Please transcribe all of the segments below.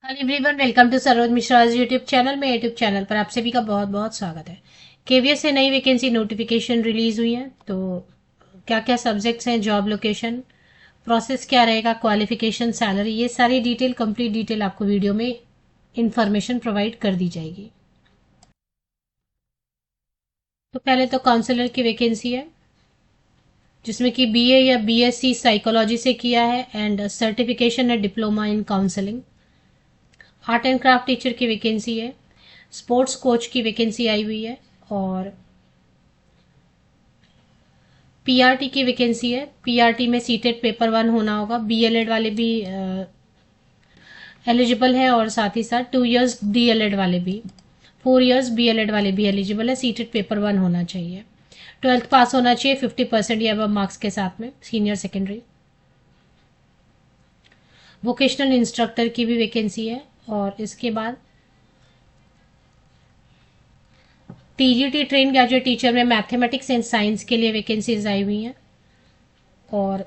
Hello everyone, welcome to Saroj Mishra YouTube channel में। YouTube channel पर आप सभी का बहुत बहुत स्वागत है। केवीएस से नई वैकेंसी नोटिफिकेशन रिलीज हुई है, तो क्या क्या सब्जेक्ट्स हैं, जॉब लोकेशन, प्रोसेस क्या रहेगा, क्वालिफिकेशन, सैलरी, ये सारी डिटेल, कंप्लीट डिटेल आपको वीडियो में इंफॉर्मेशन प्रोवाइड कर दी जाएगी। तो पहले तो काउंसलर की वैकेंसी है, जिसमें कि बीए या बीएससी साइकोलॉजी से किया है एंड सर्टिफिकेशन है diploma in counselling. Art and craft teacher की वैकेंसी है, स्पोर्ट्स कोच की वैकेंसी आई हुई है, और पीआरटी की वैकेंसी है। पीआरटी में सीटेट पेपर 1 होना होगा। बीएलएड वाले भी एलिजिबल है, और साथ ही साथ 2 इयर्स डीएलएड वाले भी, 4 इयर्स बीएलएड वाले भी एलिजिबल है। सीटेट पेपर 1 होना चाहिए। 12th पास होना चाहिए 50% या अब मार्क्स के साथ में, सीनियर सेकेंडरी। वोकेशनल इंस्ट्रक्टर की भी वैकेंसी है, और इसके बाद टीजीटी ट्रेन ग्रेजुएट टीचर में मैथमेटिक्स एंड साइंस के लिए वैकेंसीज आई हुई हैं, और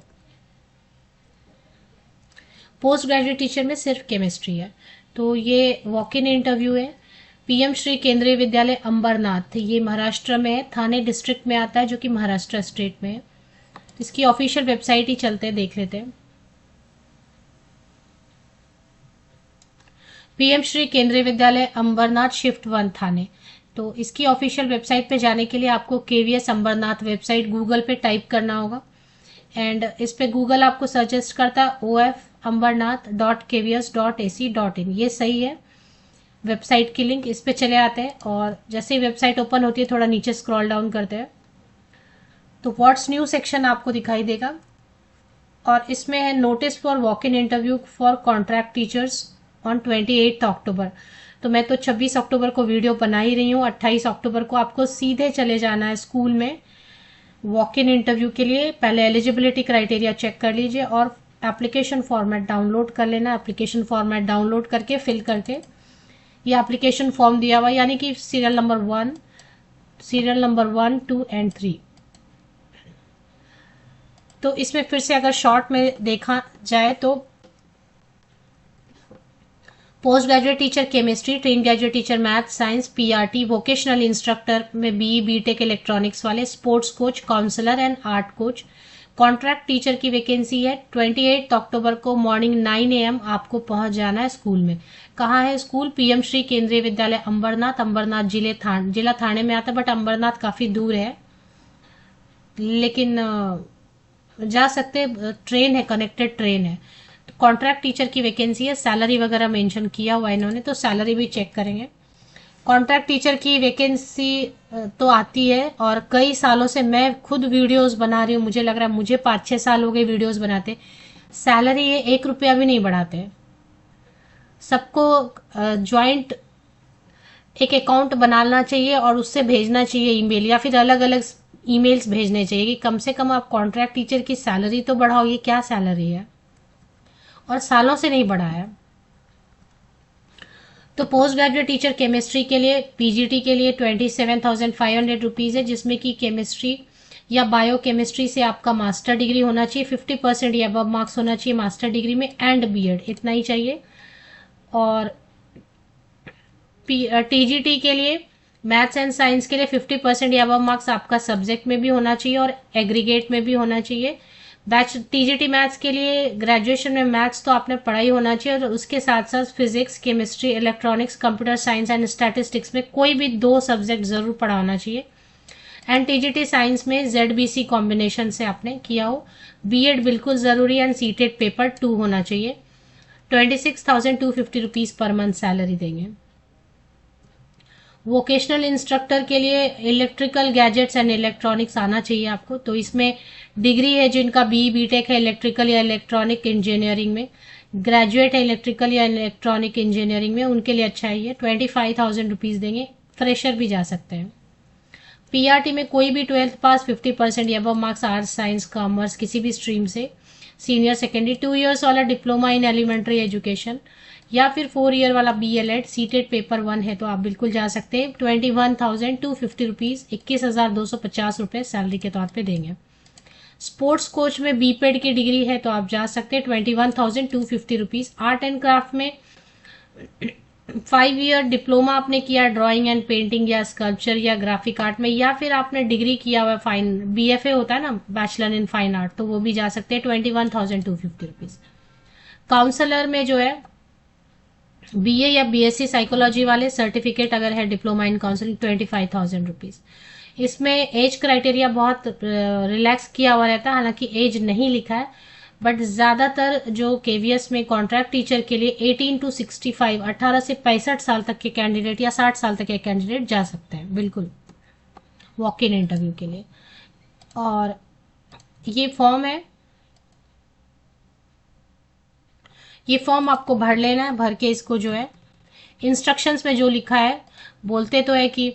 पोस्ट ग्रेजुएट टीचर में सिर्फ केमिस्ट्री है। तो ये वॉक इन इंटरव्यू है। पीएम श्री केंद्रीय विद्यालय अंबरनाथ, ये महाराष्ट्र में है, थाने डिस्ट्रिक्ट में आता है, जो कि महाराष्ट्र स्टेट में है। इसकी ऑफिशियल वेबसाइट ही चलते हैं, देख लेते हैं। पीएम श्री केंद्रीय विद्यालय अंबरनाथ शिफ्ट 1 थाने। तो इसकी ऑफिशियल वेबसाइट पे जाने के लिए आपको केवीएस अंबरनाथ वेबसाइट गूगल पे टाइप करना होगा, एंड इस पे गूगल आपको सजेस्ट करता है ofambarnath.kvs.ac.in। ये सही है। वेबसाइट की लिंक इस पे चले आते हैं, और जैसे ही वेबसाइट ओपन होती है थोड़ा नीचे स्क्रॉल डाउन करते हैं तो व्हाट्स न्यू सेक्शन आपको दिखाई देगा, और इसमें है notice for walk in interview for contract teachers on 28 अक्टूबर। तो मैं तो 26 अक्टूबर को वीडियो बना ही रही हूँ। 28 अक्टूबर को आपको सीधे चले जाना है स्कूल में वॉक इन इंटरव्यू के लिए। पहले एलिजिबिलिटी क्राइटेरिया चेक कर लीजिए, और एप्लीकेशन फॉर्मेट डाउनलोड कर लेना। एप्लीकेशन फॉर्मेट डाउनलोड करके फिल करके, ये एप्लीकेशन फॉर्म दिया हुआ, यानी कि serial number 1, serial number 1, 2 and 3। तो इसमें फिर से अगर शॉर्ट में देखा जाए तो post graduate teacher chemistry, train graduate teacher math science, PRT, vocational instructor में बीई बीटेक इलेक्ट्रॉनिक्स वाले, sports coach, counsellor and art coach. Contract teacher की वैकेंसी है। 28 अक्टूबर को मॉर्निंग 9 AM आपको पहुंच जाना है स्कूल में। कहाँ है स्कूल? पीएम श्री केंद्रीय विद्यालय अंबरनाथ। अंबरनाथ जिला थाने में आता है, बट अंबरनाथ काफी दूर है, लेकिन जा सकते। ट्रेन है, कनेक्टेड ट्रेन है। कॉन्ट्रैक्ट टीचर की वैकेंसी है। सैलरी वगैरह मेंशन किया हुआ है इन्होंने, तो सैलरी भी चेक करेंगे। कॉन्ट्रैक्ट टीचर की वैकेंसी तो आती है, और कई सालों से मैं खुद वीडियोस बना रही हूँ। मुझे लग रहा है मुझे 5-6 साल हो गए वीडियोस बनाते। सैलरी ये 1 रुपया भी नहीं बढ़ाते। सबको ज्वाइंट एक अकाउंट बनाना चाहिए, और उससे भेजना चाहिए ईमेल, या फिर अलग अलग ईमेल्स भेजने चाहिए कि कम से कम आप कॉन्ट्रैक्ट टीचर की सैलरी तो बढ़ाओ। ये क्या सैलरी है, और सालों से नहीं बढ़ा है। तो पोस्ट ग्रेजुएट टीचर केमिस्ट्री के लिए, पीजीटी के लिए 27,500 रुपीज है, जिसमें कि केमिस्ट्री या बायो केमिस्ट्री से आपका मास्टर डिग्री होना चाहिए। 50% या अब मार्क्स होना चाहिए मास्टर डिग्री में, एंड बीएड, इतना ही चाहिए। और टीजीटी के लिए, मैथ्स एंड साइंस के लिए 50% या अब मार्क्स आपका सब्जेक्ट में भी होना चाहिए, और एग्रीगेट में भी होना चाहिए। बैच टीजीटी मैथ्स के लिए ग्रेजुएशन में मैथ्स तो आपने पढ़ा ही होना चाहिए, और उसके साथ साथ physics, chemistry, electronics, computer science and statistics में कोई भी 2 सब्जेक्ट जरूर पढ़ा होना चाहिए। एंड टीजीटी साइंस में जेडबीसी कॉम्बिनेशन से आपने किया हो। बीएड बिल्कुल जरूरी है, एंड सीटेट पेपर 2 होना चाहिए। 26,250 रुपीज पर मंथ सैलरी देंगे। वोकेशनल इंस्ट्रक्टर के लिए इलेक्ट्रिकल गैजेट्स एंड इलेक्ट्रॉनिक्स आना चाहिए आपको। तो इसमें डिग्री है जिनका बीई बीटेक है इलेक्ट्रिकल या इलेक्ट्रॉनिक इंजीनियरिंग में, ग्रेजुएट है इलेक्ट्रिकल या इलेक्ट्रॉनिक इंजीनियरिंग में, उनके लिए अच्छा ही है। 25,000 रुपीज देंगे। फ्रेशर भी जा सकते हैं। पीआरटी में कोई भी 12th पास, 50% या मार्क्स, आर्ट्स साइंस कॉमर्स किसी भी स्ट्रीम से, सीनियर सेकेंडरी, 2 इयर्स वाला डिप्लोमा इन एलिमेंट्री एजुकेशन, या फिर 4 ईयर वाला बीएलएड, सीटेट पेपर 1 है तो आप बिल्कुल जा सकते हैं। 21,250 रुपीज, 21,250 रुपए सैलरी के तौर पे देंगे। स्पोर्ट्स कोच में बीपेड की डिग्री है तो आप जा सकते हैं। 21,250 रुपीज। आर्ट एंड क्राफ्ट में 5 ईयर डिप्लोमा आपने किया ड्राइंग एंड पेंटिंग या स्कल्पचर या ग्राफिक आर्ट में, या फिर आपने डिग्री किया हुआ फाइन BFA होता है ना, बैचलर इन फाइन आर्ट, तो वो भी जा सकते हैं 21,250 रुपीज। काउंसलर में जो है BA या BSc साइकोलॉजी वाले, सर्टिफिकेट अगर है डिप्लोमा इन काउंसलिंग 25,000 रुपीज। इसमें एज क्राइटेरिया बहुत रिलैक्स किया हुआ रहता है, हालांकि एज नहीं लिखा है, बट ज्यादातर जो KVS में कॉन्ट्रैक्ट टीचर के लिए 18 to 65, 18 से 65 साल तक के कैंडिडेट या 60 साल तक के कैंडिडेट जा सकते हैं बिल्कुल वॉक इन इंटरव्यू के लिए। और ये फॉर्म है, ये फॉर्म आपको भर लेना है, भर के इसको जो है इंस्ट्रक्शंस में जो लिखा है, बोलते तो है कि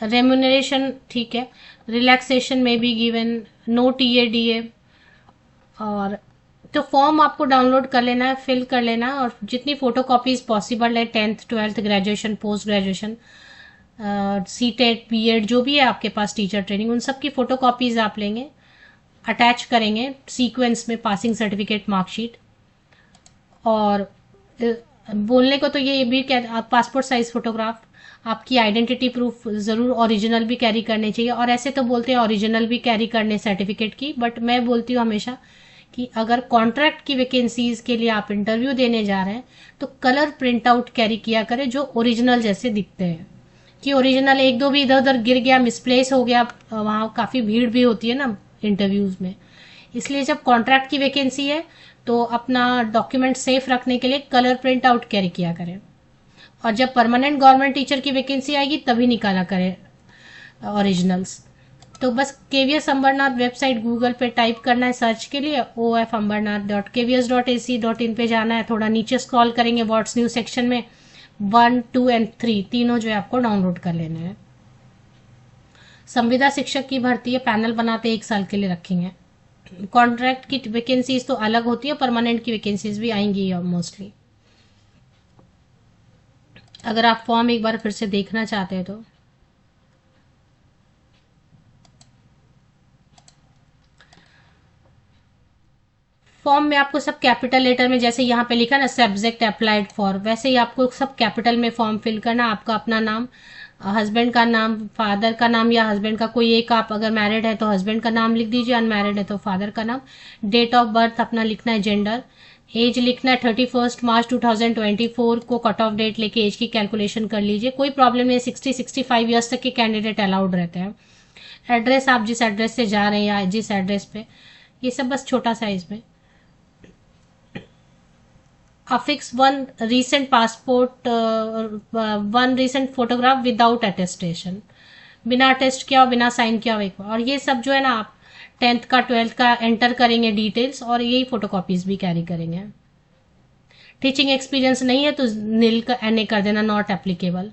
रेम्यूनरेशन ठीक है, रिलैक्सेशन में बी गिवन, नो TADA, और तो फॉर्म आपको डाउनलोड कर लेना है, फिल कर लेना है, और जितनी फोटोकॉपीज पॉसिबल है 10th 12th graduation post graduation CTET BEd जो भी है आपके पास टीचर ट्रेनिंग, उन सब की फोटोकॉपीज आप लेंगे, अटैच करेंगे सीक्वेंस में, पासिंग सर्टिफिकेट मार्कशीट, और बोलने को तो ये भी पासपोर्ट साइज फोटोग्राफ, आपकी आइडेंटिटी प्रूफ जरूर ओरिजिनल भी कैरी करने चाहिए, और ऐसे तो बोलते हैं ओरिजिनल भी कैरी करने सर्टिफिकेट की, बट मैं बोलती हूँ हमेशा कि अगर कॉन्ट्रैक्ट की वैकेंसीज के लिए आप इंटरव्यू देने जा रहे हैं तो कलर प्रिंट आउट कैरी किया करें जो ओरिजिनल जैसे दिखते हैं, कि ओरिजिनल एक दो भी इधर उधर गिर गया, मिसप्लेस हो गया, वहां काफी भीड़ भी होती है ना इंटरव्यूज में, इसलिए जब कॉन्ट्रैक्ट की वैकेंसी है तो अपना डॉक्यूमेंट सेफ रखने के लिए कलर प्रिंट आउट कैरी किया करें, और जब परमानेंट गवर्नमेंट टीचर की वैकेंसी आएगी तभी निकाला करें ओरिजिनल्स। तो बस KVS अंबरनाथ वेबसाइट गूगल पे टाइप करना है सर्च के लिए, ofambarnath.kvs.ac.in पे जाना है, थोड़ा नीचे स्क्रॉल करेंगे व्हाट्स न्यू सेक्शन में 1, 2 एंड 3 तीनों जो है आपको डाउनलोड कर लेने हैं। संविदा शिक्षक की भर्ती है, पैनल बनाते 1 साल के लिए रखेंगे। कॉन्ट्रैक्ट की वैकेंसीज तो अलग होती है, परमानेंट की वैकेंसीज भी आएंगी मोस्टली। अगर आप फॉर्म एक बार फिर से देखना चाहते हैं तो फॉर्म में आपको सब कैपिटल लेटर में, जैसे यहाँ पे लिखा ना सब्जेक्ट अप्लाइड फॉर, वैसे ही आपको सब कैपिटल में फॉर्म फिल करना। आपका अपना नाम, हस्बैंड का नाम, फादर का नाम या हस्बैंड का कोई एक, आप अगर मैरिड है तो हस्बैंड का नाम लिख दीजिए, अनमैरिड है तो फादर का नाम, डेट ऑफ बर्थ अपना लिखना है, जेंडर, एज लिखना है 31 मार्च 2024 को कट ऑफ डेट लेके एज की कैलकुलेशन कर लीजिए, कोई प्रॉब्लम नहीं, 60-65 ईयर्स तक के कैंडिडेट अलाउड रहते हैं। एड्रेस, आप जिस एड्रेस से जा रहे हैं या जिस एड्रेस पे, ये सब बस छोटा सा इसमें। affix one recent passport, one recent photograph without attestation, बिना अटेस्ट किया हो, बिना साइन किया हो, और ये सब जो है ना आप 10th का 12th का एंटर करेंगे डिटेल्स, और यही फोटोकॉपीज भी कैरी करेंगे। टीचिंग एक्सपीरियंस नहीं है तो NA कर देना, नॉट एप्लीकेबल।